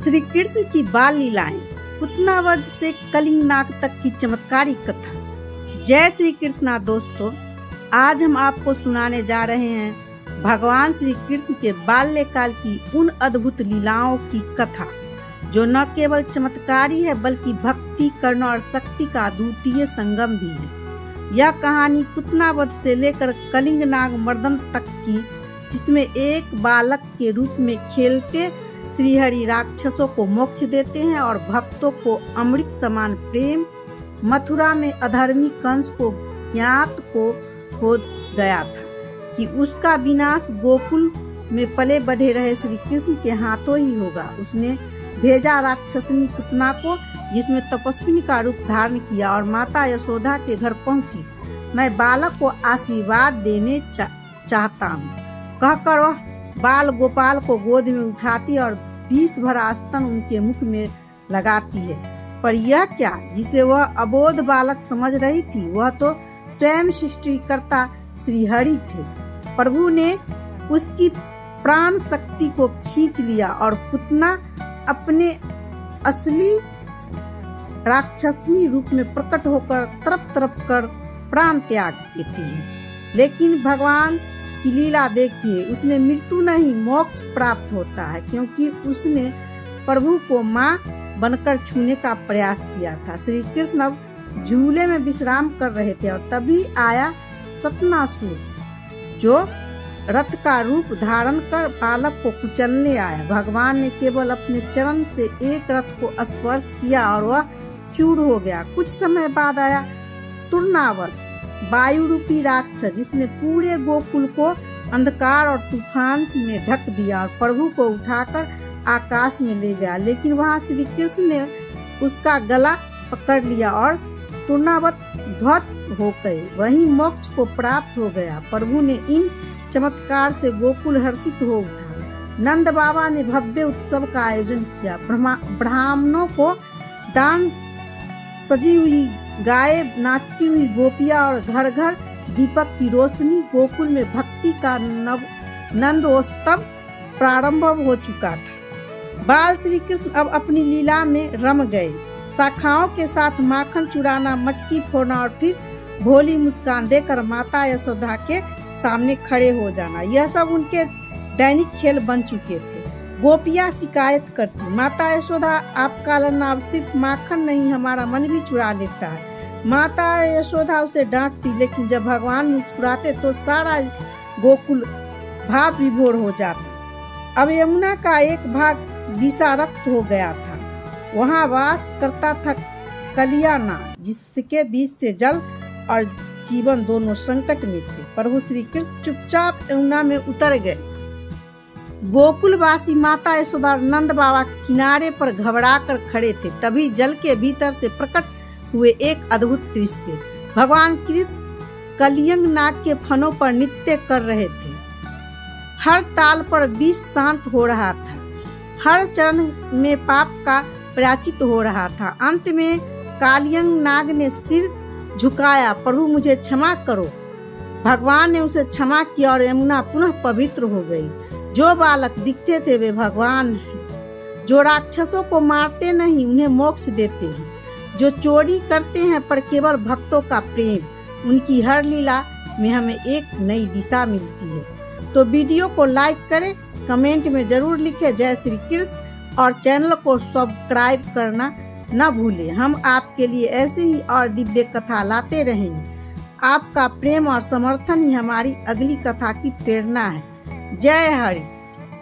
श्री कृष्ण की बाल लीलाएं, पुतनावध से कलिंग नाग तक की चमत्कारी कथा। जय श्री कृष्णा दोस्तों, आज हम आपको सुनाने जा रहे हैं भगवान श्री कृष्ण के बाल्यकाल की उन अद्भुत लीलाओं की कथा, जो न केवल चमत्कारी है बल्कि भक्ति, करुणा और शक्ति का अद्वितीय संगम भी है। यह कहानी पुतनावध से लेकर कलिंग नाग मर्दन तक की, जिसमें एक बालक के रूप में खेलते श्रीहरि राक्षसों को मोक्ष देते हैं और भक्तों को अमृत समान प्रेम, मथुरा में अधर्मी कंस को ज्ञात को हो गया था कि उसका विनाश गोकुल में पले बढ़े रहे श्री कृष्ण के हाथों ही होगा। उसने भेजा राक्षसनी पुतना को, जिसमें तपस्विनी का रूप धारण किया और माता यशोदा के घर पहुंची। मैं बालक को आशीर्वाद देने चाहता हूँ, कहकर वह बाल गोपाल को गोद में उठाती और विष भरा स्तन उनके मुख में लगाती है। पर यह क्या, जिसे वह अबोध बालक समझ रही थी, वह तो स्वयं सृष्टिकर्ता श्रीहरि थे। प्रभु ने उसकी प्राण शक्ति को खींच लिया और पुतना अपने असली राक्षसनी रूप में प्रकट होकर तड़प तड़प कर प्राण त्याग देती है। लेकिन भगवान की लीला देखिए, उसने मृत्यु नहीं मोक्ष प्राप्त होता है, क्योंकि उसने प्रभु को माँ बनकर छूने का प्रयास किया था। श्री कृष्ण अब झूले में विश्राम कर रहे थे और तभी आया सतनासुर, जो रथ का रूप धारण कर बालक को कुचलने आया। भगवान ने केवल अपने चरण से एक रथ को स्पर्श किया और वह चूर हो गया। कुछ समय बाद आया तुर्नावध, वायु रूपी राक्षस, जिसने पूरे गोकुल को अंधकार और तूफान में ढक दिया और प्रभु को उठाकर आकाश में ले गया। लेकिन वहां श्री कृष्ण ने उसका गला पकड़ लिया और तुर्नावध ध्वस्त हो गए, वहीं मोक्ष को प्राप्त हो गया। प्रभु ने इन चमत्कार से गोकुल हर्षित हो उठा। नंद बाबा ने भव्य उत्सव का आयोजन किया। ब्राह्मणों को दान, सजी हुई गाय, नाचती हुई गोपियां और घर घर दीपक की रोशनी। गोकुल में भक्ति का नंदोत्सव प्रारंभ हो चुका था। बाल श्री कृष्ण अब अपनी लीला में रम गए। शाखाओं के साथ माखन चुराना, मटकी फोड़ना और फिर भोली मुस्कान देकर माता यशोदा के सामने खड़े हो जाना, यह सब उनके दैनिक खेल बन चुके थे। गोपियां शिकायत करती, माता यशोदा आपका लन्ना अब सिर्फ माखन नहीं, हमारा मन भी चुरा लेता है। माता यशोदा उसे डांटती, लेकिन जब भगवान मुस्कुराते तो सारा गोकुल भाव विभोर हो जाता। अब यमुना का एक भाग विषाक्त हो गया था। वहां वास करता था कलिया नाग, जिसके बीच से जल और जीवन दोनों संकट में थे। प्रभु श्री कृष्ण चुपचाप यमुना में उतर गए। गोकुलवासी माता यशोदा और नंद बाबा किनारे पर घबरा कर खड़े थे। तभी जल के भीतर से प्रकट हुए एक अद्भुत दृश्य। भगवान कृष्ण कलिंग नाग के फनों पर नृत्य कर रहे थे। हर ताल पर विष शांत हो रहा था, हर चरण में पाप का प्रायश्चित हो रहा था। अंत में कलिंग नाग ने सिर झुकाया, प्रभु मुझे क्षमा करो। भगवान ने उसे क्षमा किया और यमुना पुनः पवित्र हो गई। जो बालक दिखते थे वे भगवान हैं, जो राक्षसों को मारते नहीं, उन्हें मोक्ष देते हैं, जो चोरी करते हैं पर केवल भक्तों का प्रेम। उनकी हर लीला में हमें एक नई दिशा मिलती है। तो वीडियो को लाइक करें, कमेंट में जरूर लिखें जय श्री कृष्ण और चैनल को सब्सक्राइब करना न भूलें। हम आपके लिए ऐसे ही और दिव्य कथा लाते रहेंगे। आपका प्रेम और समर्थन ही हमारी अगली कथा की प्रेरणा है। जय हरि।